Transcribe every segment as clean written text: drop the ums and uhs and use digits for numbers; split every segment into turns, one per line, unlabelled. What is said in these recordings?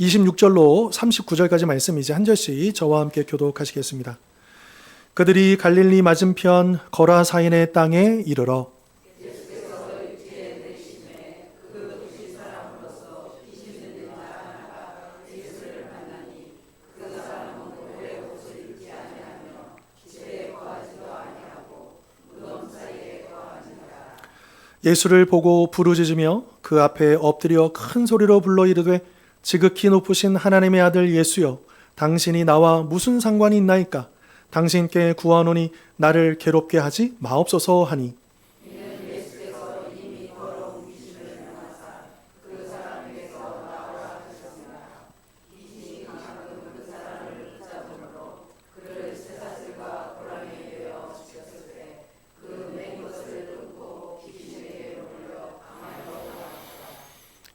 26절로 39절까지 말씀 이제 한 절씩 저와 함께 교독하시겠습니다. 그들이 갈릴리 맞은편 거라사인의 땅에 이르러 예수를 보고 부르짖으며 그 앞에 엎드려 큰 소리로 불러 이르되 지극히 높으신 하나님의 아들 예수여, 당신이 나와 무슨 상관이 있나이까? 당신께 구하노니 나를 괴롭게 하지 마옵소서 하니,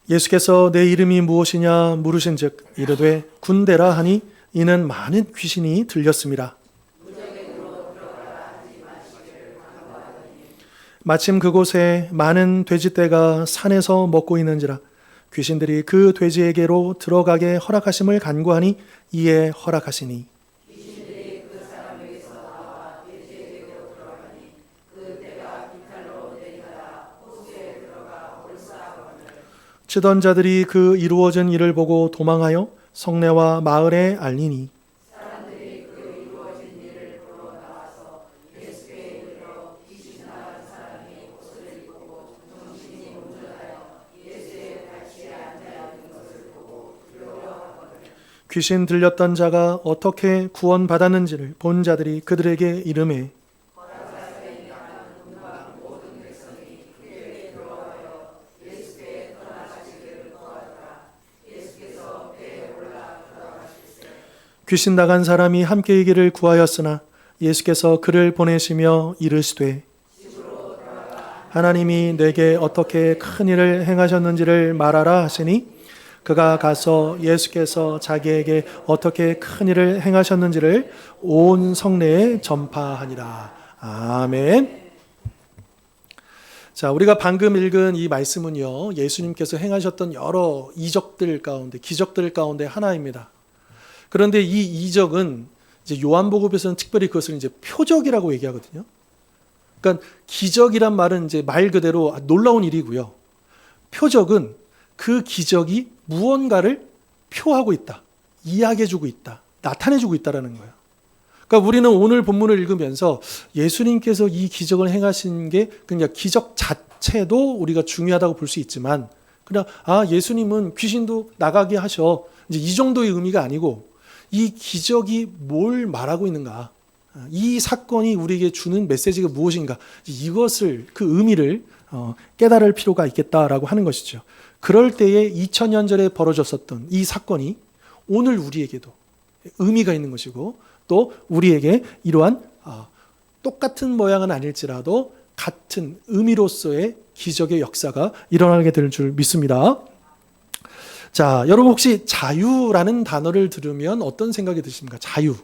예수께서 내 이름이 무엇이냐 물으신즉 이르되 군대라 하니 이는 많은 귀신이 들렸습니다. 마침 그곳에 많은 돼지떼가 산에서 먹고 있는지라 귀신들이 그 돼지에게로 들어가게 허락하심을 간구하니 이에 허락하시니, 치던 자들이 그 이루어진 일을 보고 도망하여 성내와 마을에 알리니, 귀신 들렸던 자가 어떻게 구원받았는지를 본 자들이 그들에게 이르매, 귀신 나간 사람이 함께 이기를 구하였으나 예수께서 그를 보내시며 이르시되 하나님이 내게 어떻게 큰 일을 행하셨는지를 말하라 하시니, 그가 가서 예수께서 자기에게 어떻게 큰 일을 행하셨는지를 온 성내에 전파하니라. 아멘. 자, 우리가 방금 읽은 이 말씀은요, 예수님께서 행하셨던 여러 이적들 가운데, 기적들 가운데 하나입니다. 그런데 이 이적은 이제 요한복음에서는 특별히 그것을 이제 표적이라고 얘기하거든요. 그러니까 기적이란 말은 이제 말 그대로 놀라운 일이고요. 표적은 그 기적이 무언가를 표하고 있다, 이야기해주고 있다, 나타내주고 있다라는 거예요. 그러니까 우리는 오늘 본문을 읽으면서 예수님께서 이 기적을 행하신 게 그냥 기적 자체도 우리가 중요하다고 볼 수 있지만, 그냥 예수님은 귀신도 나가게 하셔, 이제 이 정도의 의미가 아니고 이 기적이 뭘 말하고 있는가, 이 사건이 우리에게 주는 메시지가 무엇인가, 이것을, 그 의미를 깨달을 필요가 있겠다라고 하는 것이죠. 그럴 때에 2000년 전에 벌어졌었던 이 사건이 오늘 우리에게도 의미가 있는 것이고, 또 우리에게 이러한 똑같은 모양은 아닐지라도 같은 의미로서의 기적의 역사가 일어나게 될 줄 믿습니다. 자, 여러분 혹시 자유라는 단어를 들으면 어떤 생각이 드십니까? 자유.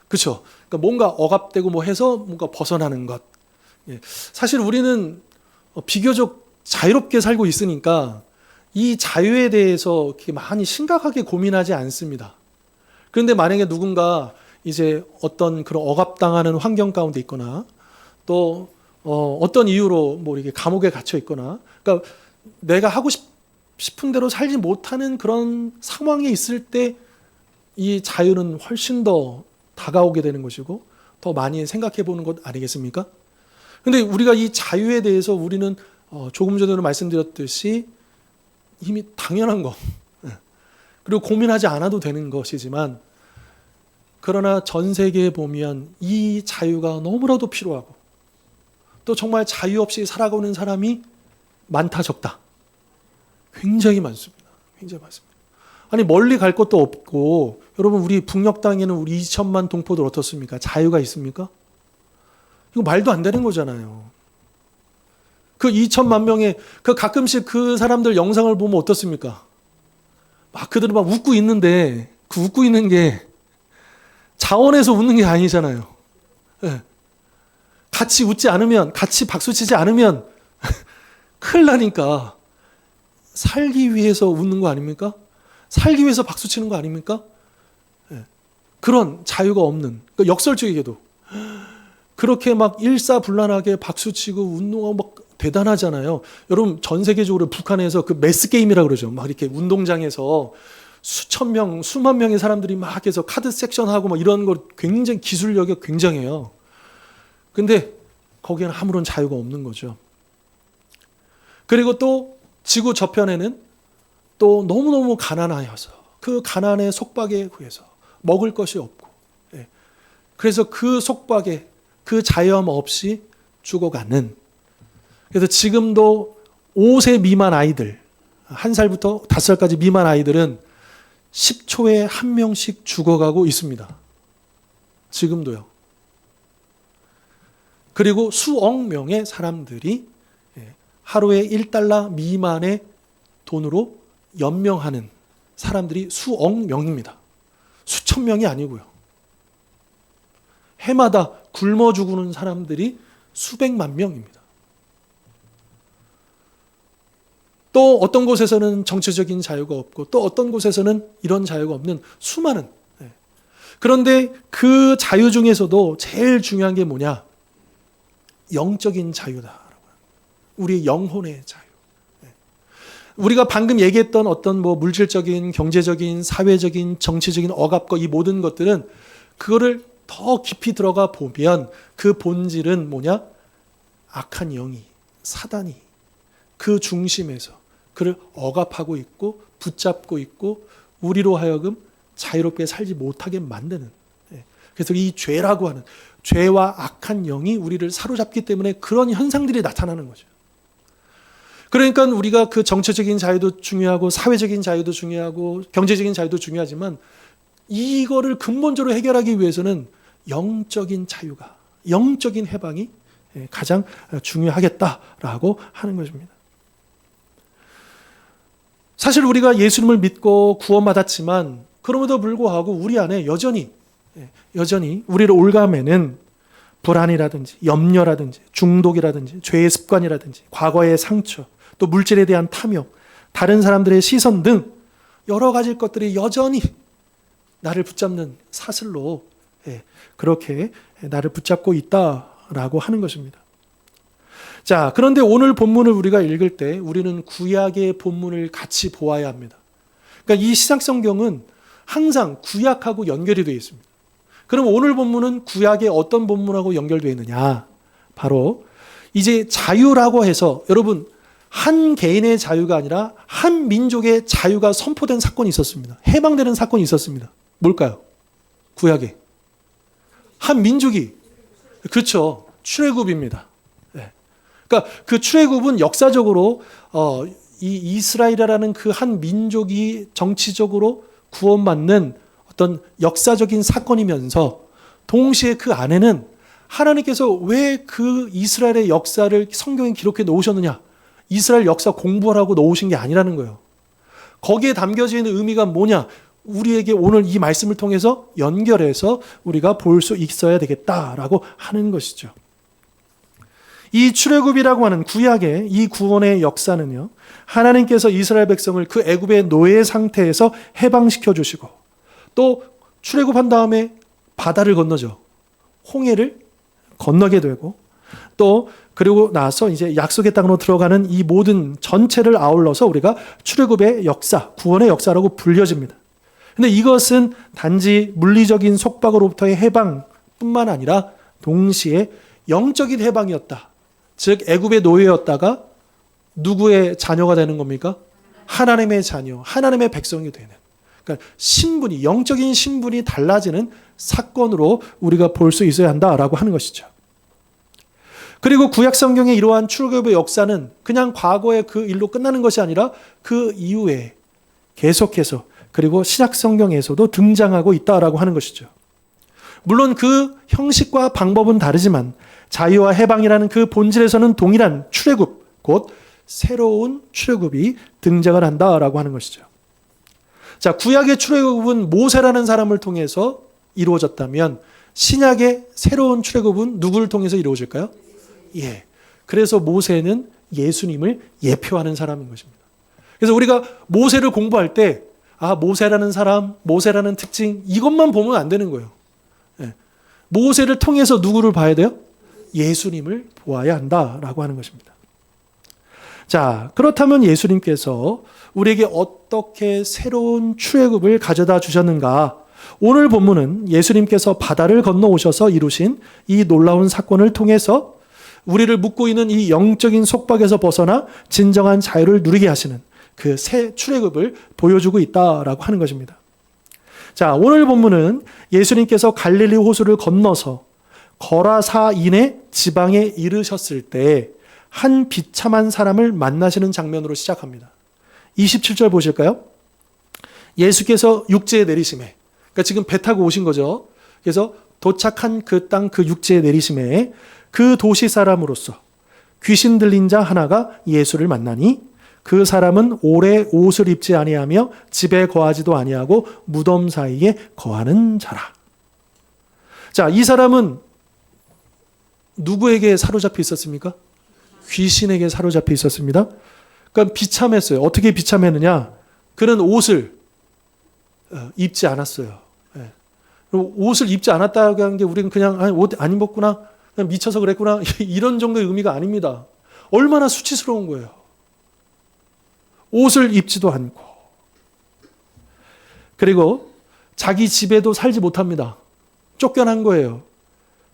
그렇죠. 그러니까 뭔가 억압되고 뭐 해서 뭔가 벗어나는 것. 사실 우리는 비교적 자유롭게 살고 있으니까 이 자유에 대해서 이렇게 많이 심각하게 고민하지 않습니다. 그런데 만약에 누군가 이제 어떤 그런 억압당하는 환경 가운데 있거나, 또 어떤 이유로 뭐 이렇게 감옥에 갇혀 있거나, 그러니까 내가 하고 싶은 대로 살지 못하는 그런 상황에 있을 때 이 자유는 훨씬 더 다가오게 되는 것이고 더 많이 생각해 보는 것 아니겠습니까? 그런데 우리가 이 자유에 대해서 우리는 조금 전에도 말씀드렸듯이 이미 당연한 것, 그리고 고민하지 않아도 되는 것이지만, 그러나 전 세계에 보면 이 자유가 너무나도 필요하고, 또 정말 자유 없이 살아가는 사람이 많다 적다, 굉장히 많습니다. 굉장히 많습니다. 아니 멀리 갈 것도 없고, 여러분 우리 북녘 땅에는 우리 2천만 동포들 어떻습니까? 자유가 있습니까? 이거 말도 안 되는 거잖아요. 그 2천만 명의 그 가끔씩 그 사람들 영상을 보면 어떻습니까? 막 그들은 막 웃고 있는데 그 웃고 있는 게 자원에서 웃는 게 아니잖아요. 같이 웃지 않으면, 같이 박수치지 않으면 큰일 나니까 살기 위해서 웃는 거 아닙니까? 살기 위해서 박수 치는 거 아닙니까? 그런 자유가 없는, 그러니까 역설적이게도 그렇게 막 일사불란하게 박수치고 운동하고 막 대단하잖아요. 여러분 전 세계적으로 북한에서 그 매스 게임이라고 그러죠. 막 이렇게 운동장에서 수천 명, 수만 명의 사람들이 막 해서 카드 섹션하고 막 이런 거 굉장히 기술력이 굉장해요. 근데 거기에는 아무런 자유가 없는 거죠. 그리고 또 지구 저편에는 또 너무너무 가난하여서 그 가난의 속박에 의해서 먹을 것이 없고, 그래서 그 속박에 그 자유함 없이 죽어가는, 그래서 지금도 5세 미만 아이들, 1살부터 5살까지 미만 아이들은 10초에 한 명씩 죽어가고 있습니다. 지금도요. 그리고 수억 명의 사람들이 하루에 1달러 미만의 돈으로 연명하는 사람들이 수억 명입니다. 수천 명이 아니고요. 해마다 굶어 죽는 사람들이 수백만 명입니다. 또 어떤 곳에서는 정치적인 자유가 없고 또 어떤 곳에서는 이런 자유가 없는 수많은, 그런데 그 자유 중에서도 제일 중요한 게 뭐냐? 영적인 자유다. 우리의 영혼의 자유. 우리가 방금 얘기했던 어떤 뭐 물질적인, 경제적인, 사회적인, 정치적인 억압과 이 모든 것들은 그거를 더 깊이 들어가 보면 그 본질은 뭐냐? 악한 영이, 사단이 그 중심에서 그를 억압하고 있고 붙잡고 있고 우리로 하여금 자유롭게 살지 못하게 만드는, 그래서 이 죄라고 하는 죄와 악한 영이 우리를 사로잡기 때문에 그런 현상들이 나타나는 거죠. 그러니까 우리가 그 정치적인 자유도 중요하고 사회적인 자유도 중요하고 경제적인 자유도 중요하지만 이거를 근본적으로 해결하기 위해서는 영적인 자유가, 영적인 해방이 가장 중요하겠다라고 하는 것입니다. 사실 우리가 예수님을 믿고 구원받았지만 그럼에도 불구하고 우리 안에 여전히 우리를 올가매는 불안이라든지 염려라든지 중독이라든지 죄의 습관이라든지 과거의 상처, 또 물질에 대한 탐욕, 다른 사람들의 시선 등 여러 가지 것들이 여전히 나를 붙잡는 사슬로 그렇게 나를 붙잡고 있다라고 하는 것입니다. 자, 그런데 오늘 본문을 우리가 읽을 때 우리는 구약의 본문을 같이 보아야 합니다. 그러니까 이 시작성경은 항상 구약하고 연결이 되어 있습니다. 그럼 오늘 본문은 구약의 어떤 본문하고 연결되어 있느냐? 바로 이제 자유라고 해서 여러분 한 개인의 자유가 아니라 한 민족의 자유가 선포된 사건이 있었습니다. 해방되는 사건이 있었습니다. 뭘까요? 구약에 한 민족이, 그렇죠, 출애굽입니다. 그러니까 그 출애굽은 역사적으로 이 이스라엘이라는 그 한 민족이 정치적으로 구원받는 어떤 역사적인 사건이면서 동시에 그 안에는 하나님께서 왜 그 이스라엘의 역사를 성경에 기록해 놓으셨느냐? 이스라엘 역사 공부하라고 놓으신 게 아니라는 거예요. 거기에 담겨져 있는 의미가 뭐냐? 우리에게 오늘 이 말씀을 통해서 연결해서 우리가 볼 수 있어야 되겠다라고 하는 것이죠. 이 출애굽이라고 하는 구약의 이 구원의 역사는요, 하나님께서 이스라엘 백성을 그 애굽의 노예 상태에서 해방시켜 주시고 또 출애굽한 다음에 바다를 건너죠. 홍해를 건너게 되고 또 그리고 나서 이제 약속의 땅으로 들어가는 이 모든 전체를 아울러서 우리가 출애굽의 역사, 구원의 역사라고 불려집니다. 근데 이것은 단지 물리적인 속박으로부터의 해방뿐만 아니라 동시에 영적인 해방이었다. 즉 애굽의 노예였다가 누구의 자녀가 되는 겁니까? 하나님의 자녀, 하나님의 백성이 되는. 그러니까 신분이, 영적인 신분이 달라지는 사건으로 우리가 볼 수 있어야 한다라고 하는 것이죠. 그리고 구약 성경의 이러한 출애굽의 역사는 그냥 과거의 그 일로 끝나는 것이 아니라 그 이후에 계속해서 그리고 신약 성경에서도 등장하고 있다라고 하는 것이죠. 물론 그 형식과 방법은 다르지만 자유와 해방이라는 그 본질에서는 동일한 출애굽, 곧 새로운 출애굽이 등장을 한다라고 하는 것이죠. 자, 구약의 출애굽은 모세라는 사람을 통해서 이루어졌다면 신약의 새로운 출애굽은 누구를 통해서 그래서 모세는 예수님을 예표하는 사람인 것입니다. 그래서 우리가 모세를 공부할 때 모세라는 사람, 모세라는 특징 이것만 보면 안 되는 거예요. 모세를 통해서 누구를 봐야 돼요? 예수님을 보아야 한다라고 하는 것입니다. 자, 그렇다면 예수님께서 우리에게 어떻게 새로운 출애굽을 가져다 주셨는가? 오늘 본문은 예수님께서 바다를 건너오셔서 이루신 이 놀라운 사건을 통해서 우리를 묶고 있는 이 영적인 속박에서 벗어나 진정한 자유를 누리게 하시는 그 새 출애굽을 보여주고 있다라고 하는 것입니다. 자, 오늘 본문은 예수님께서 갈릴리 호수를 건너서 거라사인의 지방에 이르셨을 때 한 비참한 사람을 만나시는 장면으로 시작합니다. 27절 보실까요? 예수께서 육지에 내리심에, 그러니까 지금 배 타고 오신 거죠. 그래서 도착한 그 땅 그 육지에 내리심에 그 도시 사람으로서 귀신 들린 자 하나가 예수를 만나니 그 사람은 오래 옷을 입지 아니하며 집에 거하지도 아니하고 무덤 사이에 거하는 자라. 자, 이 사람은 누구에게 사로잡혀 있었습니까? 귀신에게 사로잡혀 있었습니다. 그러니까 비참했어요. 어떻게 비참했느냐? 그는 옷을 입지 않았어요. 옷을 입지 않았다고 하는 게 우리는 그냥 옷 안 입었구나, 그냥 미쳐서 그랬구나 이런 정도의 의미가 아닙니다. 얼마나 수치스러운 거예요. 옷을 입지도 않고, 그리고 자기 집에도 살지 못합니다. 쫓겨난 거예요.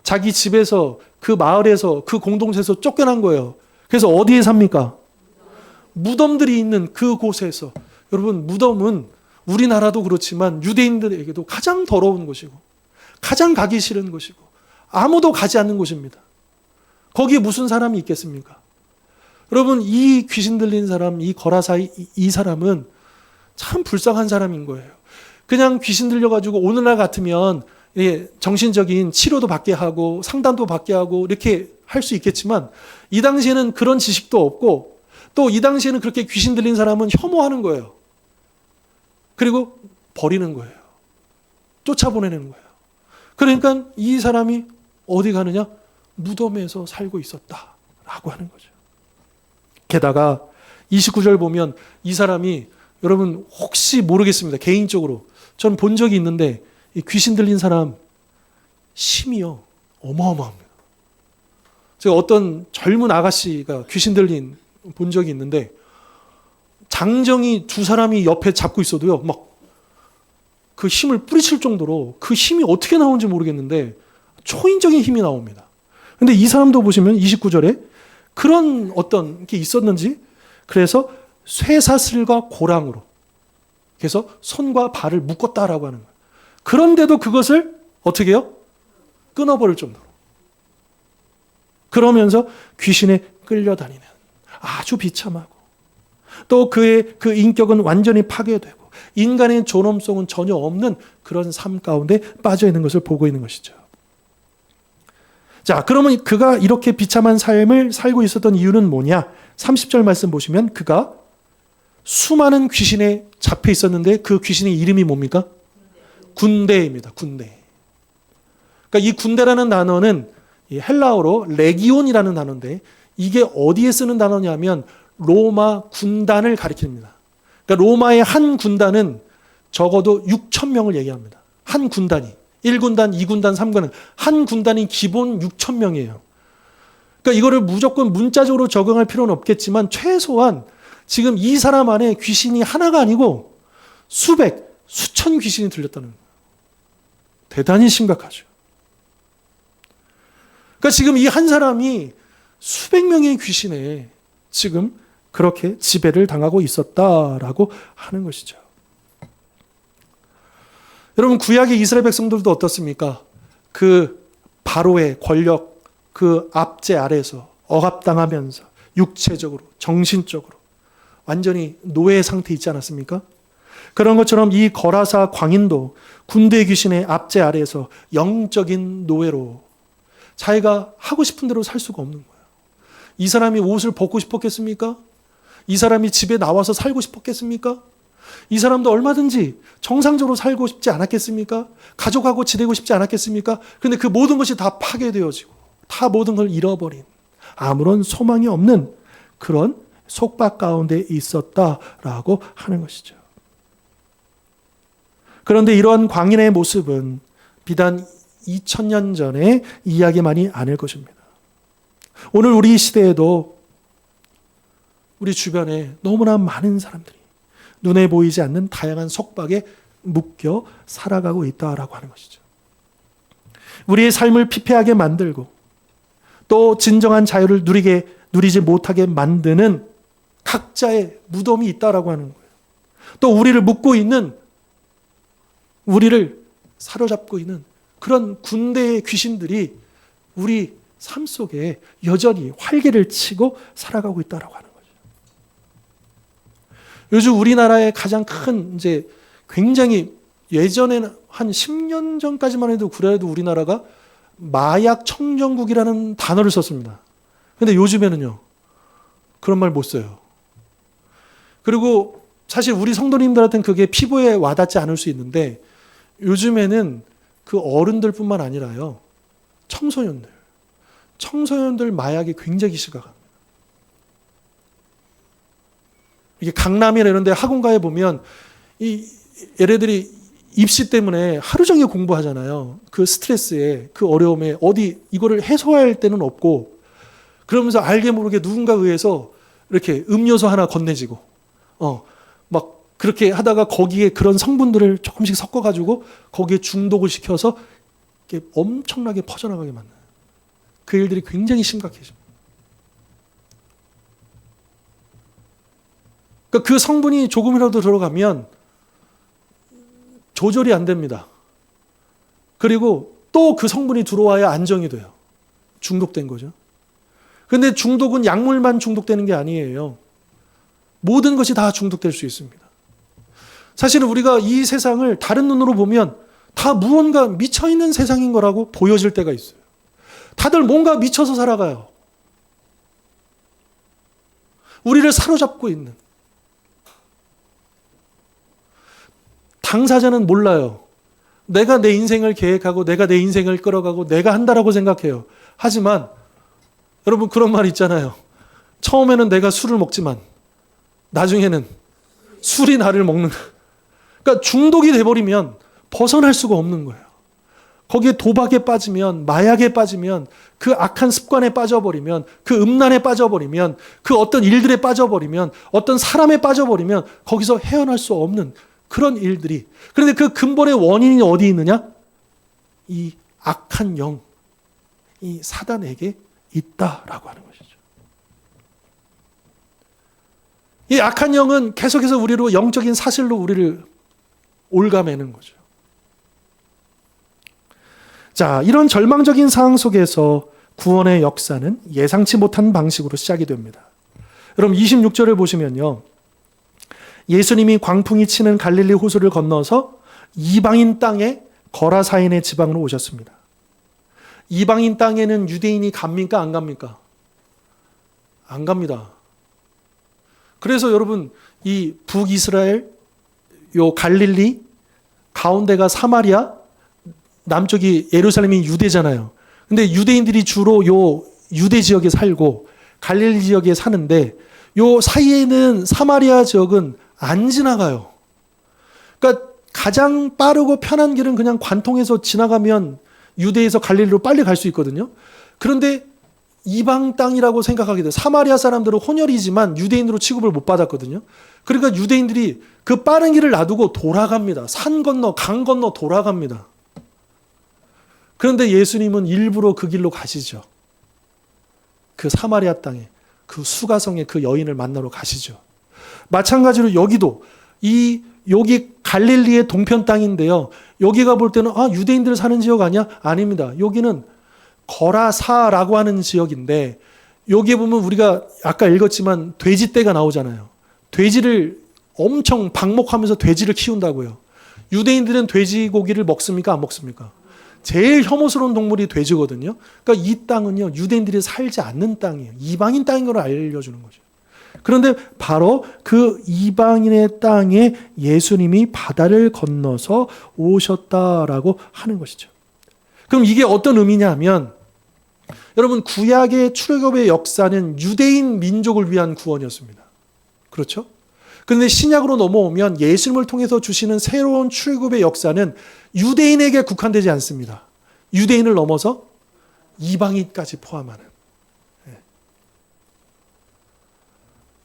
자기 집에서, 그 마을에서, 그 공동체에서 쫓겨난 거예요. 그래서 어디에 삽니까? 무덤들이 있는 그곳에서. 여러분, 무덤은 우리나라도 그렇지만 유대인들에게도 가장 더러운 곳이고 가장 가기 싫은 곳이고 아무도 가지 않는 곳입니다. 거기에 무슨 사람이 있겠습니까? 여러분, 이 귀신 들린 사람, 이 거라사 이 사람은 참 불쌍한 사람인 거예요. 그냥 귀신 들려가지고 오늘날 같으면 정신적인 치료도 받게 하고 상담도 받게 하고 이렇게 할 수 있겠지만 이 당시에는 그런 지식도 없고 또 이 당시에는 그렇게 귀신 들린 사람은 혐오하는 거예요. 그리고 버리는 거예요. 쫓아보내는 거예요. 그러니까 이 사람이 어디 가느냐? 무덤에서 살고 있었다라고 하는 거죠. 게다가 29절 보면 이 사람이, 여러분 혹시 모르겠습니다. 개인적으로 전 본 적이 있는데 이 귀신 들린 사람 힘이요 어마어마합니다. 제가 어떤 젊은 아가씨가 귀신 들린 본 적이 있는데 장정이 두 사람이 옆에 잡고 있어도요 막 그 힘을 뿌리칠 정도로 그 힘이 어떻게 나오는지 모르겠는데 초인적인 힘이 나옵니다. 근데 이 사람도 보시면 29절에 그런 어떤 게 있었는지, 그래서 쇠사슬과 고랑으로 그래서 손과 발을 묶었다라고 하는 거예요. 그런데도 그것을 어떻게 해요? 끊어버릴 정도로. 그러면서 귀신에 끌려다니는 아주 비참하고 또 그의 그 인격은 완전히 파괴되고 인간의 존엄성은 전혀 없는 그런 삶 가운데 빠져 있는 것을 보고 있는 것이죠. 자, 그러면 그가 이렇게 비참한 삶을 살고 있었던 이유는 뭐냐? 30절 말씀 보시면 그가 수많은 귀신에 잡혀 있었는데 그 귀신의 이름이 뭡니까? 군대입니다. 군대. 그러니까 이 군대라는 단어는 헬라어로 레기온이라는 단어인데 이게 어디에 쓰는 단어냐면 로마 군단을 가리킵니다. 그러니까 로마의 한 군단은 적어도 6천 명을 얘기합니다. 한 군단이. 1군단, 2군단, 3군단. 한 군단이 기본 6천 명이에요. 그러니까 이거를 무조건 문자적으로 적용할 필요는 없겠지만 최소한 지금 이 사람 안에 귀신이 하나가 아니고 수백, 수천 귀신이 들렸다는 거예요. 대단히 심각하죠. 그러니까 지금 이 한 사람이 수백 명의 귀신에 지금 그렇게 지배를 당하고 있었다라고 하는 것이죠. 여러분, 구약의 이스라엘 백성들도 어떻습니까? 그 바로의 권력, 그 압제 아래에서 억압당하면서 육체적으로, 정신적으로 완전히 노예 상태에 있지 않았습니까? 그런 것처럼 이 거라사 광인도 군대 귀신의 압제 아래에서 영적인 노예로 자기가 하고 싶은 대로 살 수가 없는 거예요. 이 사람이 옷을 벗고 싶었겠습니까? 이 사람이 집에 나와서 살고 싶었겠습니까? 이 사람도 얼마든지 정상적으로 살고 싶지 않았겠습니까? 가족하고 지내고 싶지 않았겠습니까? 그런데 그 모든 것이 다 파괴되어지고 다 모든 걸 잃어버린 아무런 소망이 없는 그런 속박 가운데 있었다라고 하는 것이죠. 그런데 이러한 광인의 모습은 비단 2000년 전의 이야기만이 아닐 것입니다. 오늘 우리 시대에도 우리 주변에 너무나 많은 사람들이 눈에 보이지 않는 다양한 속박에 묶여 살아가고 있다라고 하는 것이죠. 우리의 삶을 피폐하게 만들고 또 진정한 자유를 누리지 못하게 만드는 각자의 무덤이 있다라고 하는 거예요. 또 우리를 묶고 있는, 우리를 사로잡고 있는 그런 군대의 귀신들이 우리 삶 속에 여전히 활개를 치고 살아가고 있다라고 하는 거죠. 요즘 우리나라의 가장 큰 굉장히 예전에는 한 10년 전까지만 해도 그래도 우리나라가 마약 청정국이라는 단어를 썼습니다. 근데 요즘에는요, 그런 말 못 써요. 그리고 사실 우리 성도님들한테는 그게 피부에 와닿지 않을 수 있는데 요즘에는 그 어른들뿐만 아니라요, 청소년들 마약이 굉장히 심각합니다. 이게 강남이나 이런 데 학원가에 보면 얘네들이 입시 때문에 하루 종일 공부하잖아요. 그 스트레스에, 그 어려움에 어디 이거를 해소할 때는 없고, 그러면서 알게 모르게 누군가에 의해서 이렇게 음료수 하나 건네지고, 막 그렇게 하다가 거기에 그런 성분들을 조금씩 섞어가지고 거기에 중독을 시켜서 이렇게 엄청나게 퍼져나가게 만나요. 그 일들이 굉장히 심각해집니다. 그러니까 그 성분이 조금이라도 들어가면 조절이 안 됩니다. 그리고 또 그 성분이 들어와야 안정이 돼요. 중독된 거죠. 그런데 중독은 약물만 중독되는 게 아니에요. 모든 것이 다 중독될 수 있습니다. 사실은 우리가 이 세상을 다른 눈으로 보면 다 무언가 미쳐있는 세상인 거라고 보여질 때가 있어요. 다들 뭔가 미쳐서 살아가요. 우리를 사로잡고 있는. 당사자는 몰라요. 내가 내 인생을 계획하고 내가 내 인생을 끌어가고 내가 한다라고 생각해요. 하지만 여러분 그런 말 있잖아요. 처음에는 내가 술을 먹지만 나중에는 술이 나를 먹는. 그러니까 중독이 돼버리면 벗어날 수가 없는 거예요. 거기에 도박에 빠지면, 마약에 빠지면, 그 악한 습관에 빠져버리면, 그 음란에 빠져버리면, 그 어떤 일들에 빠져버리면, 어떤 사람에 빠져버리면 거기서 헤어날 수 없는 그런 일들이. 그런데 그 근본의 원인이 어디 있느냐? 이 악한 영, 이 사단에게 있다라고 하는 것이죠. 이 악한 영은 계속해서 우리로 영적인 사실로 우리를 올가매는 거죠. 자, 이런 절망적인 상황 속에서 구원의 역사는 예상치 못한 방식으로 시작이 됩니다. 여러분 26절을 보시면요. 예수님이 광풍이 치는 갈릴리 호수를 건너서 이방인 땅에 거라사인의 지방으로 오셨습니다. 이방인 땅에는 유대인이 갑니까? 안 갑니까? 안 갑니다. 그래서 여러분 이 북이스라엘, 요 갈릴리, 가운데가 사마리아, 남쪽이 예루살렘이 유대잖아요. 근데 유대인들이 주로 요 유대 지역에 살고 갈릴리 지역에 사는데 요 사이에는 사마리아 지역은 안 지나가요. 그러니까 가장 빠르고 편한 길은 그냥 관통해서 지나가면 유대에서 갈릴리로 빨리 갈 수 있거든요. 그런데 이방 땅이라고 생각하게 돼요. 사마리아 사람들은 혼혈이지만 유대인으로 취급을 못 받았거든요. 그러니까 유대인들이 그 빠른 길을 놔두고 돌아갑니다. 산 건너, 강 건너 돌아갑니다. 그런데 예수님은 일부러 그 길로 가시죠. 그 사마리아 땅에, 그 수가성의 그 여인을 만나러 가시죠. 마찬가지로 여기도 여기 갈릴리의 동편 땅인데요. 여기가 볼 때는 유대인들 사는 지역 아니야? 아닙니다. 여기는 거라사라고 하는 지역인데 여기에 보면 우리가 아까 읽었지만 돼지떼가 나오잖아요. 돼지를 엄청 방목하면서 돼지를 키운다고요. 유대인들은 돼지고기를 먹습니까? 안 먹습니까? 제일 혐오스러운 동물이 돼지거든요. 그러니까 이 땅은요, 유대인들이 살지 않는 땅이에요. 이방인 땅인 걸 알려주는 거죠. 그런데 바로 그 이방인의 땅에 예수님이 바다를 건너서 오셨다라고 하는 것이죠. 그럼 이게 어떤 의미냐 하면, 여러분 구약의 출애굽의 역사는 유대인 민족을 위한 구원이었습니다. 그렇죠? 그런데 신약으로 넘어오면 예수님을 통해서 주시는 새로운 출굽의 역사는 유대인에게 국한되지 않습니다. 유대인을 넘어서 이방인까지 포함하는.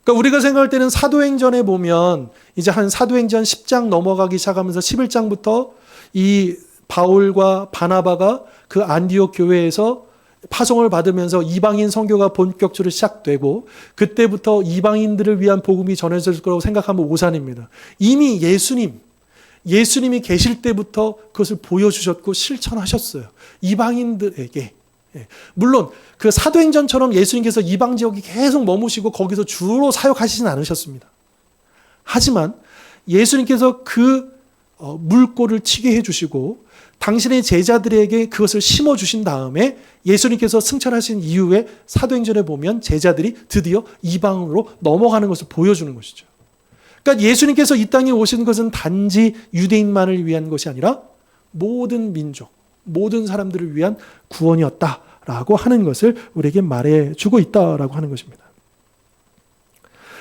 그러니까 우리가 생각할 때는 사도행전에 보면 이제 한 사도행전 10장 넘어가기 시작하면서 11장부터 이 바울과 바나바가 그 안디옥 교회에서 파송을 받으면서 이방인 선교가 본격적으로 시작되고 그때부터 이방인들을 위한 복음이 전해질 거라고 생각하면 오산입니다. 이미 예수님이 계실 때부터 그것을 보여주셨고 실천하셨어요. 이방인들에게. 물론 그 사도행전처럼 예수님께서 이방 지역에 계속 머무시고 거기서 주로 사역하시진 않으셨습니다. 하지만 예수님께서 그 물꼬를 튀게 해주시고 당신의 제자들에게 그것을 심어주신 다음에 예수님께서 승천하신 이후에 사도행전에 보면 제자들이 드디어 이방으로 넘어가는 것을 보여주는 것이죠. 그러니까 예수님께서 이 땅에 오신 것은 단지 유대인만을 위한 것이 아니라 모든 민족, 모든 사람들을 위한 구원이었다라고 하는 것을 우리에게 말해주고 있다라고 하는 것입니다.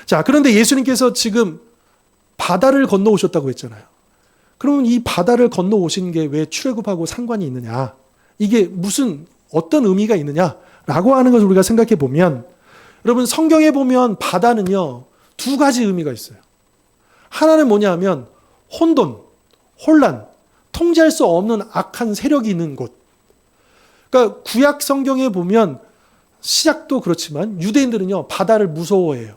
자, 그런데 예수님께서 지금 바다를 건너오셨다고 했잖아요. 그러면 이 바다를 건너오신 게 왜 출애굽하고 상관이 있느냐? 이게 어떤 의미가 있느냐라고 하는 것을 우리가 생각해 보면 여러분 성경에 보면 바다는요 2가지 의미가 있어요. 하나는 뭐냐면 혼란, 통제할 수 없는 악한 세력이 있는 곳. 그러니까 구약 성경에 보면 시작도 그렇지만 유대인들은요 바다를 무서워해요.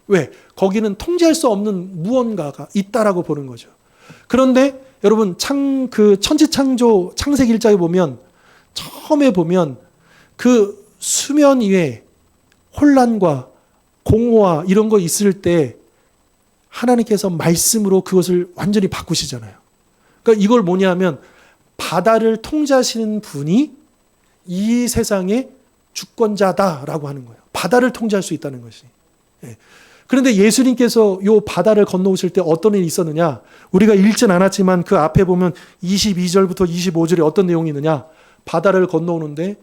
왜? 거기는 통제할 수 없는 무언가가 있다라고 보는 거죠. 그런데 여러분 천지창조 창세기 1장에 보면 처음에 보면 그 수면 위에 혼란과 공허와 이런 거 있을 때 하나님께서 말씀으로 그것을 완전히 바꾸시잖아요. 그러니까 이걸 뭐냐면 바다를 통제하시는 분이 이 세상의 주권자다라고 하는 거예요. 바다를 통제할 수 있다는 것이. 그런데 예수님께서 이 바다를 건너오실 때 어떤 일이 있었느냐? 우리가 읽진 않았지만 그 앞에 보면 22절부터 25절에 어떤 내용이 있느냐? 바다를 건너오는데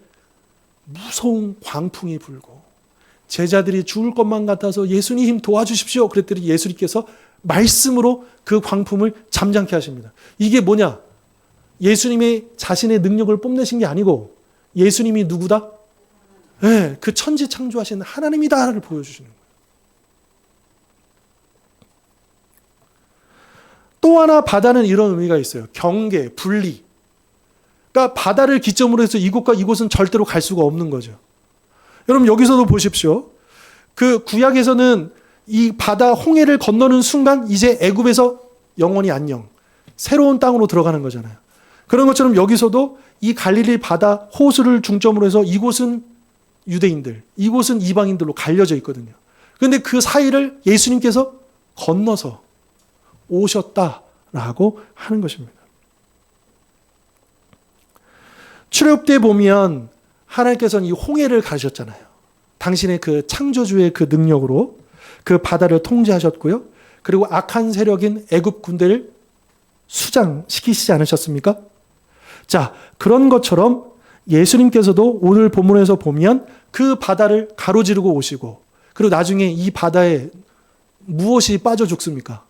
무서운 광풍이 불고 제자들이 죽을 것만 같아서 예수님 도와주십시오. 그랬더니 예수님께서 말씀으로 그 광풍을 잠잠케 하십니다. 이게 뭐냐? 예수님의 자신의 능력을 뽐내신 게 아니고 예수님이 누구다? 네, 그 천지 창조하신 하나님이다를 보여주시는 거예요. 또 하나 바다는 이런 의미가 있어요. 경계, 분리. 그러니까 바다를 기점으로 해서 이곳과 이곳은 절대로 갈 수가 없는 거죠. 여러분 여기서도 보십시오. 그 구약에서는 이 바다 홍해를 건너는 순간 이제 애굽에서 영원히 안녕. 새로운 땅으로 들어가는 거잖아요. 그런 것처럼 여기서도 이 갈릴리 바다 호수를 중점으로 해서 이곳은 유대인들, 이곳은 이방인들로 갈려져 있거든요. 그런데 그 사이를 예수님께서 건너서 오셨다라고 하는 것입니다. 출애굽 때 보면 하나님께서는 이 홍해를 가르셨잖아요. 당신의 그 창조주의 그 능력으로 그 바다를 통제하셨고요. 그리고 악한 세력인 애굽 군대를 수장시키시지 않으셨습니까? 자, 그런 것처럼 예수님께서도 오늘 본문에서 보면 그 바다를 가로지르고 오시고 그리고 나중에 이 바다에 무엇이 빠져 죽습니까?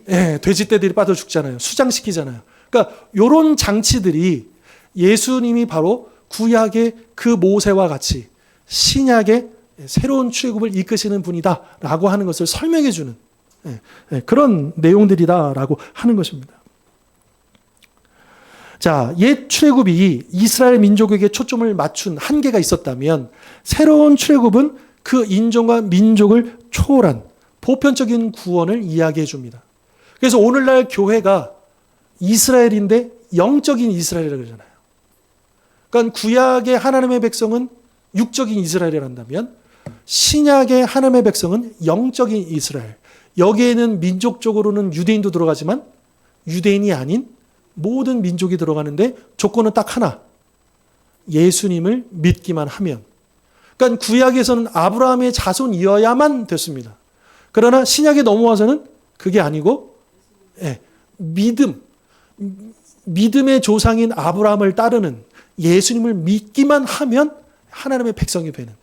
돼지떼들이 빠져 죽잖아요. 수장시키잖아요. 그러니까 이런 장치들이 예수님이 바로 구약의 그 모세와 같이 신약의 새로운 출애굽을 이끄시는 분이다라고 하는 것을 설명해 주는 그런 내용들이다라고 하는 것입니다. 자, 옛 출애굽이 이스라엘 민족에게 초점을 맞춘 한계가 있었다면 새로운 출애굽은 그 인종과 민족을 초월한 보편적인 구원을 이야기해 줍니다. 그래서 오늘날 교회가 이스라엘인데 영적인 이스라엘이라고 그러잖아요. 그러니까 구약의 하나님의 백성은 육적인 이스라엘이란다면 신약의 하나님의 백성은 영적인 이스라엘. 여기에는 민족적으로는 유대인도 들어가지만 유대인이 아닌 모든 민족이 들어가는데 조건은 딱 하나. 예수님을 믿기만 하면. 그러니까 구약에서는 아브라함의 자손이어야만 됐습니다. 그러나 신약에 넘어와서는 그게 아니고 믿음의 조상인 아브라함을 따르는 예수님을 믿기만 하면 하나님의 백성이 되는.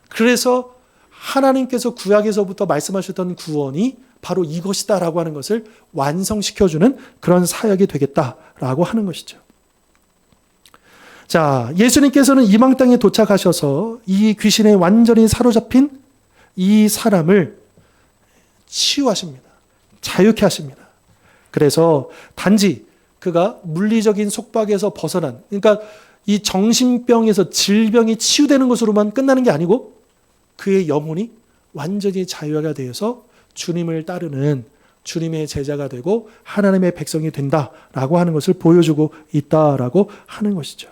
그래서 하나님께서 구약에서부터 말씀하셨던 구원이 바로 이것이다라고 하는 것을 완성시켜주는 그런 사역이 되겠다라고 하는 것이죠. 자, 예수님께서는 이방 땅에 도착하셔서 이 귀신에 완전히 사로잡힌 이 사람을 치유하십니다. 자유케 하십니다. 그래서 단지 그가 물리적인 속박에서 벗어난, 그러니까 이 정신병에서 질병이 치유되는 것으로만 끝나는 게 아니고 그의 영혼이 완전히 자유가 되어서 주님을 따르는 주님의 제자가 되고 하나님의 백성이 된다라고 하는 것을 보여주고 있다라고 하는 것이죠.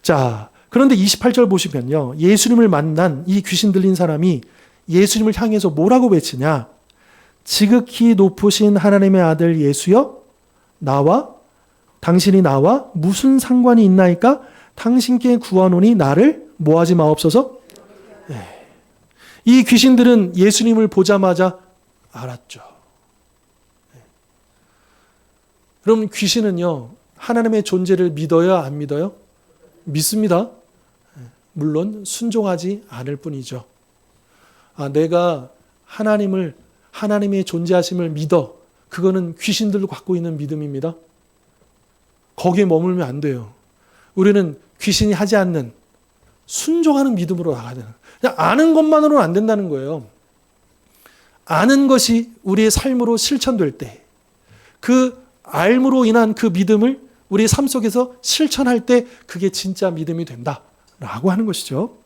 자, 그런데 28절 보시면요. 예수님을 만난 이 귀신 들린 사람이 예수님을 향해서 뭐라고 외치냐? 지극히 높으신 하나님의 아들 예수여, 당신이 나와 무슨 상관이 있나이까? 당신께 구하노니 나를 뭐하지 마옵소서? 네. 이 귀신들은 예수님을 보자마자 알았죠. 네. 그럼 귀신은요, 하나님의 존재를 믿어요, 안 믿어요? 믿습니다. 네. 물론 순종하지 않을 뿐이죠. 내가 하나님의 존재하심을 믿어. 그거는 귀신들도 갖고 있는 믿음입니다. 거기에 머물면 안 돼요. 우리는 귀신이 하지 않는 순종하는 믿음으로 나가야 되는. 그냥 아는 것만으로는 안 된다는 거예요. 아는 것이 우리의 삶으로 실천될 때, 그 알므로 인한 그 믿음을 우리의 삶 속에서 실천할 때 그게 진짜 믿음이 된다라고 하는 것이죠.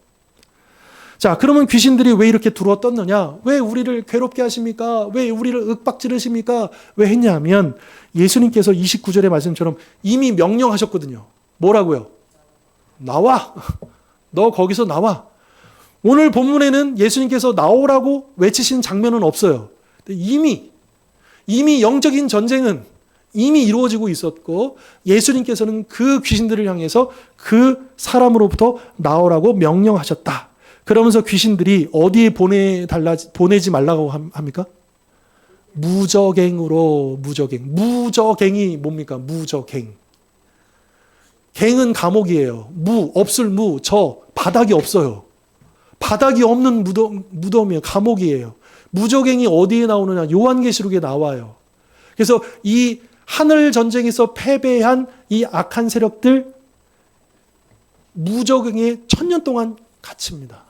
자, 그러면 귀신들이 왜 이렇게 들어와 떴느냐? 왜 우리를 괴롭게 하십니까? 왜 우리를 윽박지르십니까? 왜 했냐면 예수님께서 29절의 말씀처럼 이미 명령하셨거든요. 뭐라고요? 나와! 너 거기서 나와! 오늘 본문에는 예수님께서 나오라고 외치신 장면은 없어요. 이미 영적인 전쟁은 이미 이루어지고 있었고 예수님께서는 그 귀신들을 향해서 그 사람으로부터 나오라고 명령하셨다. 그러면서 귀신들이 어디에 보내지 말라고 합니까? 무저갱으로. 무저갱이 뭡니까? 무저갱. 갱은 감옥이에요. 없을 바닥이 없어요. 바닥이 없는 무덤이에요. 감옥이에요. 무저갱이 어디에 나오느냐? 요한계시록에 나와요. 그래서 이 하늘 전쟁에서 패배한 이 악한 세력들 무저갱에 1000년 동안 갇힙니다.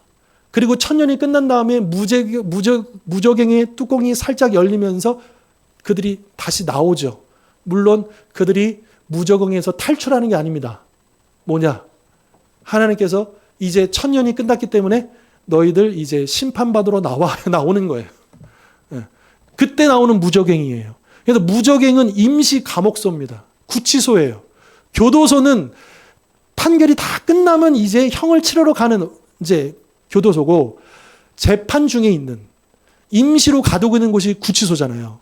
그리고 1000년이 끝난 다음에 무저갱의 뚜껑이 살짝 열리면서 그들이 다시 나오죠. 물론 그들이 무저갱에서 탈출하는 게 아닙니다. 뭐냐? 하나님께서 이제 1000년이 끝났기 때문에 너희들 이제 심판받으러 나오는 거예요. 그때 나오는 무저갱이에요. 그래서 무저갱은 임시 감옥소입니다. 구치소예요. 교도소는 판결이 다 끝나면 이제 형을 치르러 가는 이제 교도소고 재판 중에 있는 임시로 가두고 있는 곳이 구치소잖아요.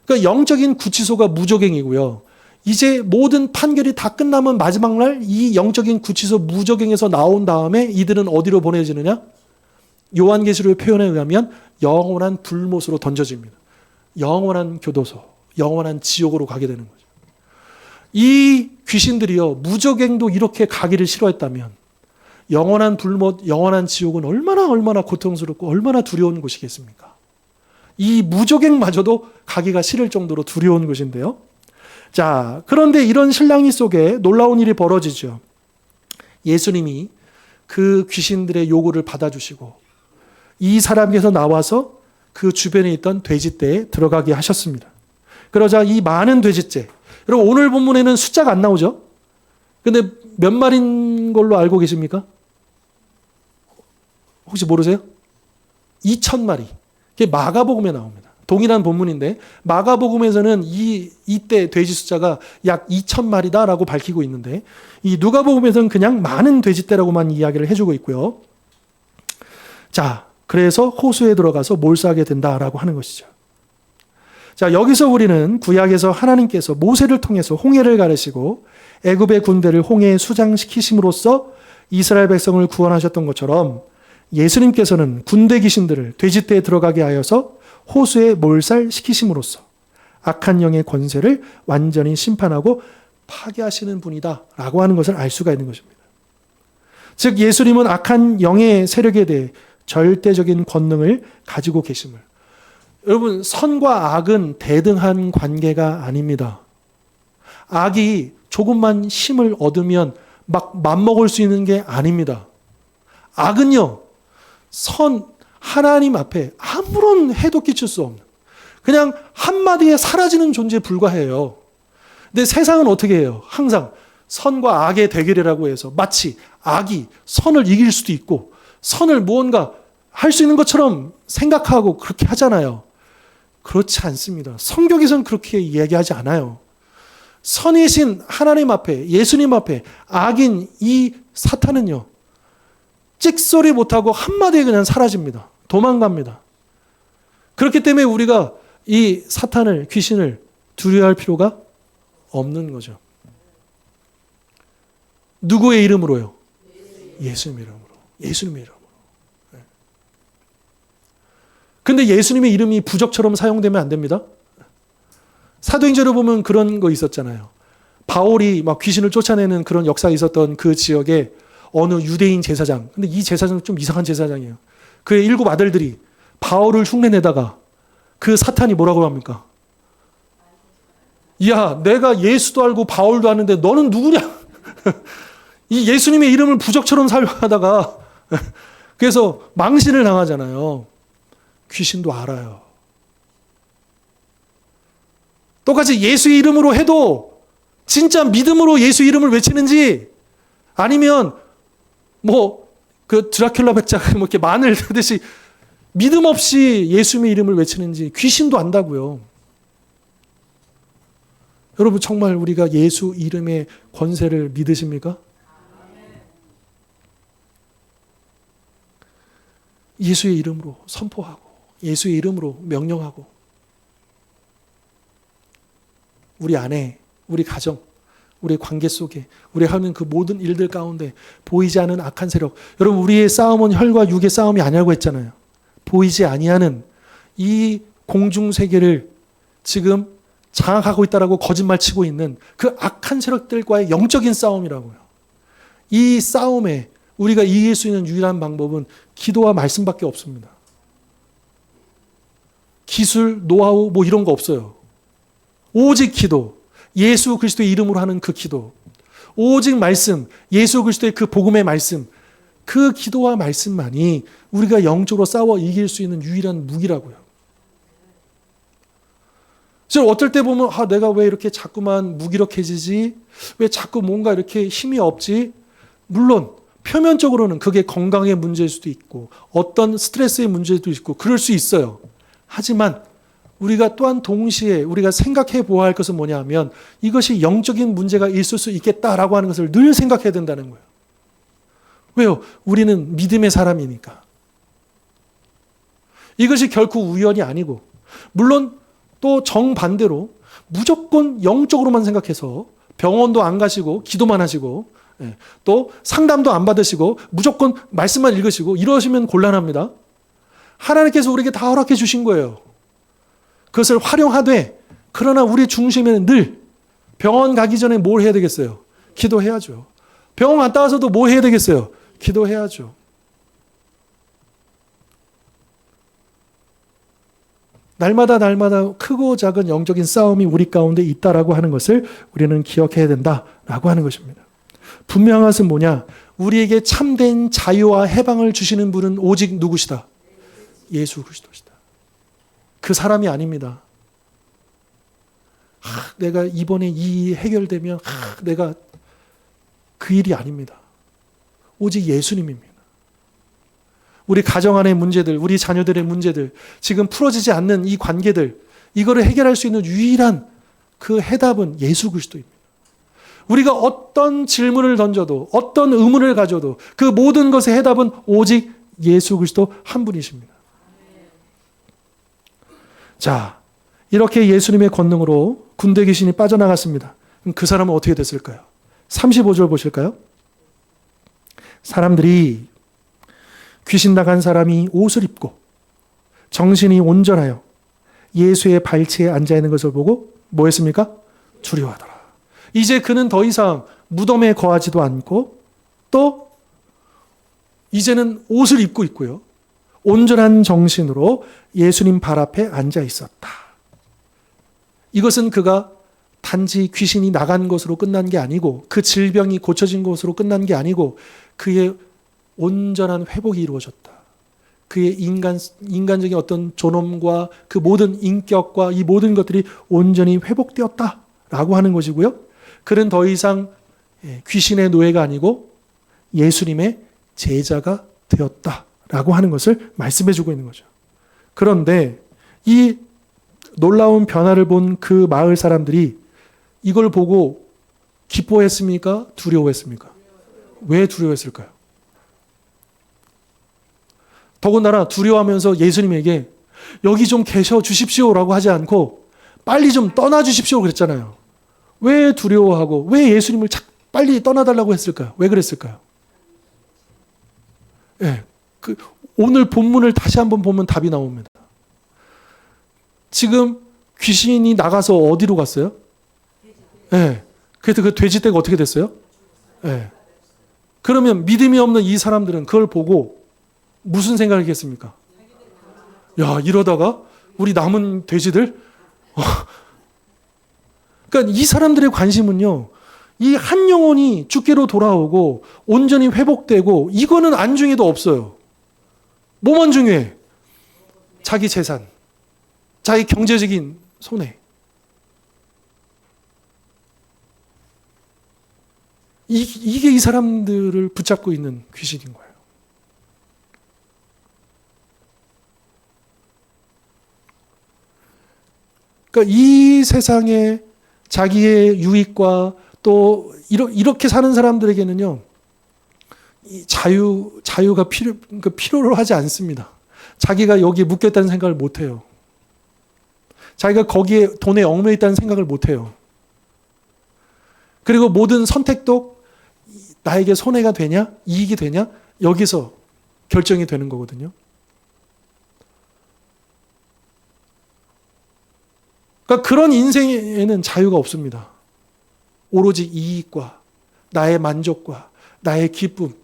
그러니까 영적인 구치소가 무저갱이고요. 이제 모든 판결이 다 끝나면 마지막 날 이 영적인 구치소 무저갱에서 나온 다음에 이들은 어디로 보내지느냐? 요한계시록의 표현에 의하면 영원한 불못으로 던져집니다. 영원한 교도소, 영원한 지옥으로 가게 되는 거죠. 이 귀신들이요, 무저갱도 이렇게 가기를 싫어했다면 영원한 불못, 영원한 지옥은 얼마나 고통스럽고 얼마나 두려운 곳이겠습니까? 이 무저갱마저도 가기가 싫을 정도로 두려운 곳인데요. 자, 그런데 이런 신랑이 속에 놀라운 일이 벌어지죠. 예수님이 그 귀신들의 요구를 받아주시고 이 사람께서 나와서 그 주변에 있던 돼지떼에 들어가게 하셨습니다. 그러자 이 많은 돼지떼, 여러분 오늘 본문에는 숫자가 안 나오죠? 근데 몇 마리인 걸로 알고 계십니까? 혹시 모르세요? 2000마리. 그게 마가복음에 나옵니다. 동일한 본문인데 마가복음에서는 이때 돼지 숫자가 약 2000마리다라고 밝히고 있는데 이 누가복음에서는 그냥 많은 돼지떼라고만 이야기를 해주고 있고요. 자, 그래서 호수에 들어가서 몰수하게 된다라고 하는 것이죠. 자, 여기서 우리는 구약에서 하나님께서 모세를 통해서 홍해를 가르시고 애굽의 군대를 홍해에 수장시키심으로써 이스라엘 백성을 구원하셨던 것처럼 예수님께서는 군대 귀신들을 돼지떼에 들어가게 하여서 호수에 몰살시키심으로써 악한 영의 권세를 완전히 심판하고 파괴하시는 분이다 라고 하는 것을 알 수가 있는 것입니다. 즉 예수님은 악한 영의 세력에 대해 절대적인 권능을 가지고 계심을. 여러분, 선과 악은 대등한 관계가 아닙니다. 악이 조금만 힘을 얻으면 막 맘먹을 수 있는 게 아닙니다. 악은요, 하나님 앞에 아무런 해도 끼칠 수 없는, 그냥 한마디에 사라지는 존재에 불과해요. 근데 세상은 어떻게 해요? 항상 선과 악의 대결이라고 해서 마치 악이 선을 이길 수도 있고 선을 무언가 할 수 있는 것처럼 생각하고 그렇게 하잖아요. 그렇지 않습니다. 성경에서는 그렇게 이야기하지 않아요. 선이신 하나님 앞에, 예수님 앞에 악인 이 사탄은요, 찍소리 못하고 한마디에 그냥 사라집니다. 도망갑니다. 그렇기 때문에 우리가 이 사탄을, 귀신을 두려워할 필요가 없는 거죠. 누구의 이름으로요? 예수님의 이름으로. 예수님의 이름으로. 근데 예수님의 이름이 부적처럼 사용되면 안 됩니다. 사도행전을 보면 그런 거 있었잖아요. 바울이 막 귀신을 쫓아내는 그런 역사가 있었던 그 지역에 어느 유대인 제사장, 근데 이 제사장은 좀 이상한 제사장이에요. 그의 7 아들들이 바울을 흉내내다가 그 사탄이 뭐라고 합니까? 야, 내가 예수도 알고 바울도 아는데 너는 누구냐? 이 예수님의 이름을 부적처럼 사용하다가 그래서 망신을 당하잖아요. 귀신도 알아요. 똑같이 예수의 이름으로 해도 진짜 믿음으로 예수 이름을 외치는지 아니면 그 드라큘라 백작 이렇게 마늘 하듯이 믿음 없이 예수님의 이름을 외치는지 귀신도 안다고요. 여러분 정말 우리가 예수 이름의 권세를 믿으십니까? 예수의 이름으로 선포하고 예수의 이름으로 명령하고 우리 안에, 우리 가정, 우리 관계 속에 우리 하는 그 모든 일들 가운데 보이지 않은 악한 세력, 여러분 우리의 싸움은 혈과 육의 싸움이 아니라고 했잖아요. 보이지 아니하는 이 공중세계를 지금 장악하고 있다라고 거짓말 치고 있는 그 악한 세력들과의 영적인 싸움이라고요. 이 싸움에 우리가 이길 수 있는 유일한 방법은 기도와 말씀밖에 없습니다. 기술, 노하우 이런 거 없어요. 오직 기도, 예수 그리스도의 이름으로 하는 그 기도, 오직 말씀, 예수 그리스도의 그 복음의 말씀, 그 기도와 말씀만이 우리가 영적으로 싸워 이길 수 있는 유일한 무기라고요. 그래서 어떨 때 보면 내가 왜 이렇게 자꾸만 무기력해지지? 왜 자꾸 뭔가 이렇게 힘이 없지? 물론 표면적으로는 그게 건강의 문제일 수도 있고 어떤 스트레스의 문제도 있고 그럴 수 있어요. 하지만 우리가 또한 동시에 우리가 생각해 보아야 할 것은 뭐냐 하면 이것이 영적인 문제가 있을 수 있겠다라고 하는 것을 늘 생각해야 된다는 거예요. 왜요? 우리는 믿음의 사람이니까. 이것이 결코 우연이 아니고 물론 또 정반대로 무조건 영적으로만 생각해서 병원도 안 가시고 기도만 하시고 또 상담도 안 받으시고 무조건 말씀만 읽으시고 이러시면 곤란합니다. 하나님께서 우리에게 다 허락해 주신 거예요. 그것을 활용하되 그러나 우리 중심에는 늘 병원 가기 전에 뭘 해야 되겠어요? 기도해야죠. 병원 갔다 와서도 뭐 해야 되겠어요? 기도해야죠. 날마다 크고 작은 영적인 싸움이 우리 가운데 있다라고 하는 것을 우리는 기억해야 된다라고 하는 것입니다. 분명한 것은 뭐냐? 우리에게 참된 자유와 해방을 주시는 분은 오직 누구시다? 예수 그리스도시다. 그 사람이 아닙니다. 내가 이번에 이 해결되면 내가 그 일이 아닙니다. 오직 예수님입니다. 우리 가정 안의 문제들, 우리 자녀들의 문제들, 지금 풀어지지 않는 이 관계들, 이거를 해결할 수 있는 유일한 그 해답은 예수 그리스도입니다. 우리가 어떤 질문을 던져도 어떤 의문을 가져도 그 모든 것의 해답은 오직 예수 그리스도 한 분이십니다. 자, 이렇게 예수님의 권능으로 군대 귀신이 빠져나갔습니다. 그럼 그 사람은 어떻게 됐을까요? 35절 보실까요? 사람들이 귀신 나간 사람이 옷을 입고 정신이 온전하여 예수의 발치에 앉아있는 것을 보고 뭐 했습니까? 두려워하더라. 이제 그는 더 이상 무덤에 거하지도 않고 또 이제는 옷을 입고 있고요. 온전한 정신으로 예수님 발 앞에 앉아 있었다. 이것은 그가 단지 귀신이 나간 것으로 끝난 게 아니고 그 질병이 고쳐진 것으로 끝난 게 아니고 그의 온전한 회복이 이루어졌다. 그의 인간적인 어떤 존엄과 그 모든 인격과 이 모든 것들이 온전히 회복되었다라고 하는 것이고요. 그는 더 이상 귀신의 노예가 아니고 예수님의 제자가 되었다라고 하는 것을 말씀해 주고 있는 거죠. 그런데 이 놀라운 변화를 본 그 마을 사람들이 이걸 보고 기뻐했습니까? 두려워했습니까? 왜 두려워했을까요? 더군다나 두려워하면서 예수님에게 여기 좀 계셔 주십시오라고 하지 않고 빨리 좀 떠나 주십시오 그랬잖아요. 왜 두려워하고 왜 예수님을 빨리 떠나달라고 했을까요? 왜 그랬을까요? 예, 오늘 본문을 다시 한번 보면 답이 나옵니다. 지금 귀신이 나가서 어디로 갔어요? 예, 그래서 그 돼지떼가 어떻게 됐어요? 예. 그러면 믿음이 없는 이 사람들은 그걸 보고 무슨 생각을 했겠습니까? 야, 이러다가 우리 남은 돼지들? 그러니까 이 사람들의 관심은요, 이 한 영혼이 주께로 돌아오고 온전히 회복되고 이거는 안중에도 없어요. 뭐만 중요해? 자기 재산, 자기 경제적인 손해. 이게 이 사람들을 붙잡고 있는 귀신인 거예요. 그러니까 이 세상에 자기의 유익과 또 이렇게 사는 사람들에게는요, 이 자유가 필요로 하지 않습니다. 자기가 여기에 묶였다는 생각을 못 해요. 자기가 거기에 돈에 얽매여 있다는 생각을 못 해요. 그리고 모든 선택도 나에게 손해가 되냐, 이익이 되냐, 여기서 결정이 되는 거거든요. 그러니까 그런 인생에는 자유가 없습니다. 오로지 이익과 나의 만족과 나의 기쁨,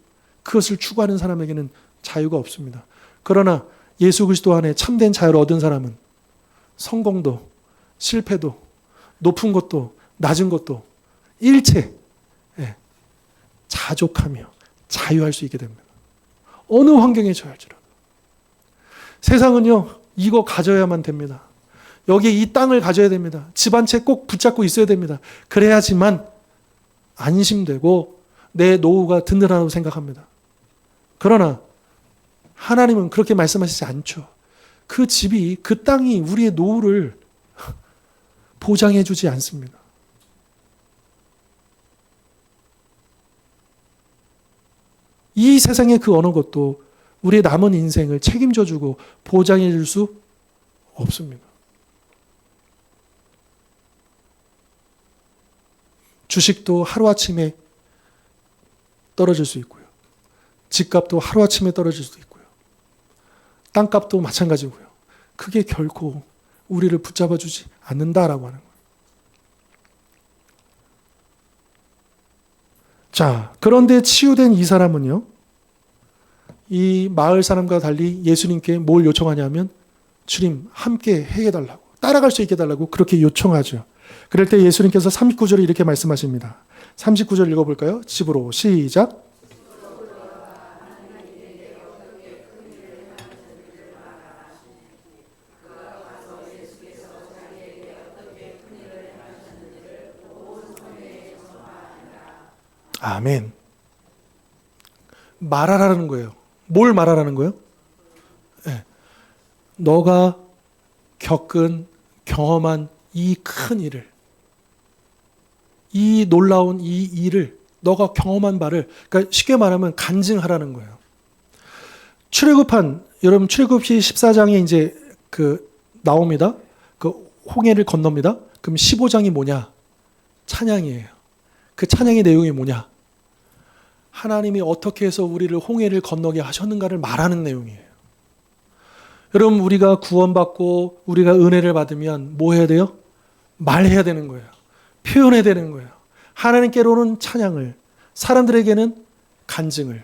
그것을 추구하는 사람에게는 자유가 없습니다. 그러나 예수 그리스도 안에 참된 자유를 얻은 사람은 성공도 실패도 높은 것도 낮은 것도 일체 자족하며 자유할 수 있게 됩니다. 어느 환경에 처할지라도. 세상은요, 이거 가져야만 됩니다. 여기에 이 땅을 가져야 됩니다. 집 한 채 꼭 붙잡고 있어야 됩니다. 그래야지만 안심되고 내 노후가 든든하다고 생각합니다. 그러나 하나님은 그렇게 말씀하시지 않죠. 그 집이, 그 땅이 우리의 노후를 보장해 주지 않습니다. 이 세상의 그 어느 것도 우리의 남은 인생을 책임져 주고 보장해 줄 수 없습니다. 주식도 하루아침에 떨어질 수 있고요. 집값도 하루아침에 떨어질 수도 있고요. 땅값도 마찬가지고요. 그게 결코 우리를 붙잡아 주지 않는다라고 하는 거예요. 자, 그런데 치유된 이 사람은요, 이 마을 사람과 달리 예수님께 뭘 요청하냐면, 주님 함께 해달라고, 따라갈 수 있게 해달라고 그렇게 요청하죠. 그럴 때 예수님께서 39절에 이렇게 말씀하십니다. 39절 읽어볼까요? 집으로 시작. 아멘. 말하라는 거예요. 뭘 말하라는 거예요? 네. 너가 겪은, 경험한 이 큰 일을, 이 놀라운 이 일을, 너가 경험한 바를, 그러니까 쉽게 말하면 간증하라는 거예요. 여러분 출애굽기 14장에 이제 나옵니다. 그 홍해를 건넙니다. 그럼 15장이 뭐냐? 찬양이에요. 그 찬양의 내용이 뭐냐? 하나님이 어떻게 해서 우리를 홍해를 건너게 하셨는가를 말하는 내용이에요. 여러분, 우리가 구원받고 우리가 은혜를 받으면 뭐 해야 돼요? 말해야 되는 거예요. 표현해야 되는 거예요. 하나님께로는 찬양을, 사람들에게는 간증을.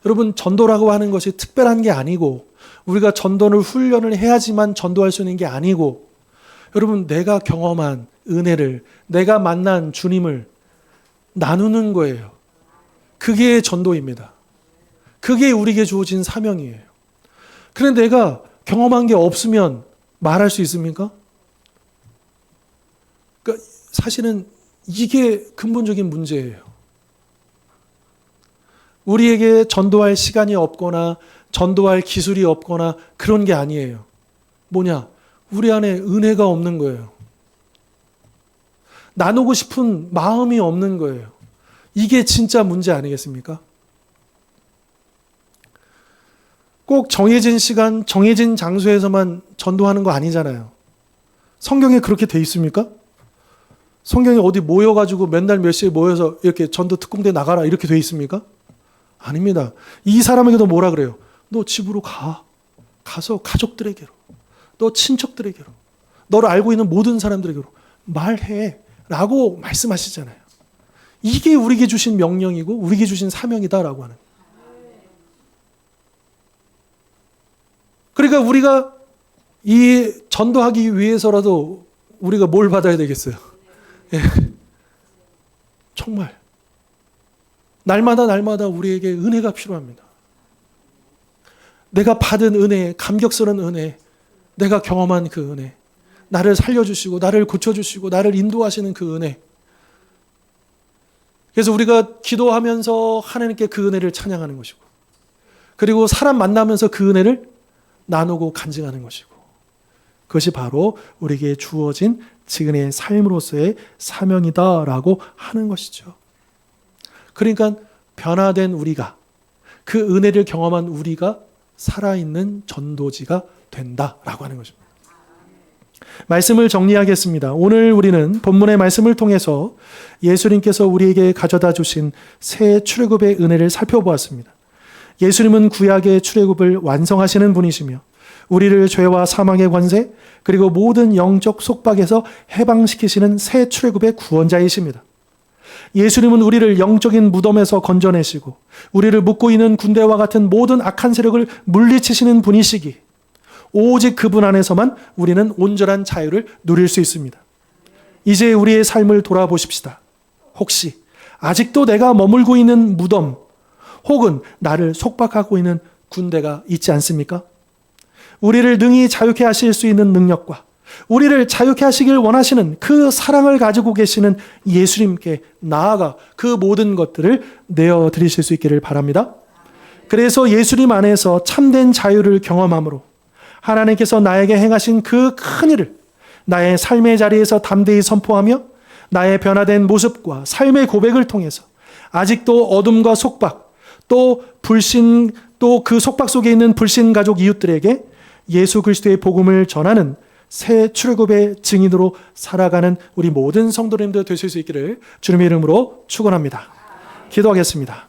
여러분, 전도라고 하는 것이 특별한 게 아니고 우리가 전도를 훈련을 해야지만 전도할 수 있는 게 아니고 여러분, 내가 경험한 은혜를, 내가 만난 주님을 나누는 거예요. 그게 전도입니다. 그게 우리에게 주어진 사명이에요. 그런데 내가 경험한 게 없으면 말할 수 있습니까? 그러니까 사실은 이게 근본적인 문제예요. 우리에게 전도할 시간이 없거나 전도할 기술이 없거나 그런 게 아니에요. 뭐냐? 우리 안에 은혜가 없는 거예요. 나누고 싶은 마음이 없는 거예요. 이게 진짜 문제 아니겠습니까? 꼭 정해진 시간, 정해진 장소에서만 전도하는 거 아니잖아요. 성경에 그렇게 돼 있습니까? 성경에 어디 모여가지고 맨날 몇 시에 모여서 이렇게 전도 특공대 나가라 이렇게 돼 있습니까? 아닙니다. 이 사람에게도 뭐라 그래요? 너 집으로 가. 가서 가족들에게로, 너 친척들에게로, 너를 알고 있는 모든 사람들에게로 말해 라고 말씀하시잖아요. 이게 우리에게 주신 명령이고 우리에게 주신 사명이다라고 하는. 그러니까 우리가 이 전도하기 위해서라도 우리가 뭘 받아야 되겠어요? 예. 정말 날마다 우리에게 은혜가 필요합니다. 내가 받은 은혜, 감격스러운 은혜, 내가 경험한 그 은혜, 나를 살려주시고 나를 고쳐주시고 나를 인도하시는 그 은혜. 그래서 우리가 기도하면서 하나님께 그 은혜를 찬양하는 것이고, 그리고 사람 만나면서 그 은혜를 나누고 간증하는 것이고, 그것이 바로 우리에게 주어진 지금의 삶으로서의 사명이다라고 하는 것이죠. 그러니까 변화된 우리가, 그 은혜를 경험한 우리가 살아있는 전도지가 된다라고 하는 것입니다. 말씀을 정리하겠습니다. 오늘 우리는 본문의 말씀을 통해서 예수님께서 우리에게 가져다 주신 새 출애굽의 은혜를 살펴보았습니다. 예수님은 구약의 출애굽을 완성하시는 분이시며 우리를 죄와 사망의 권세 그리고 모든 영적 속박에서 해방시키시는 새 출애굽의 구원자이십니다. 예수님은 우리를 영적인 무덤에서 건져내시고 우리를 묶고 있는 군대와 같은 모든 악한 세력을 물리치시는 분이시기, 오직 그분 안에서만 우리는 온전한 자유를 누릴 수 있습니다. 이제 우리의 삶을 돌아보십시다. 혹시 아직도 내가 머물고 있는 무덤 혹은 나를 속박하고 있는 군대가 있지 않습니까? 우리를 능히 자유케 하실 수 있는 능력과 우리를 자유케 하시길 원하시는 그 사랑을 가지고 계시는 예수님께 나아가 그 모든 것들을 내어드리실 수 있기를 바랍니다. 그래서 예수님 안에서 참된 자유를 경험함으로 하나님께서 나에게 행하신 그 큰 일을 나의 삶의 자리에서 담대히 선포하며 나의 변화된 모습과 삶의 고백을 통해서 아직도 어둠과 속박, 또 불신, 또 그 속박 속에 있는 불신 가족 이웃들에게 예수 그리스도의 복음을 전하는 새 출애굽의 증인으로 살아가는 우리 모든 성도님들 되실 수 있기를 주님의 이름으로 축원합니다. 기도하겠습니다.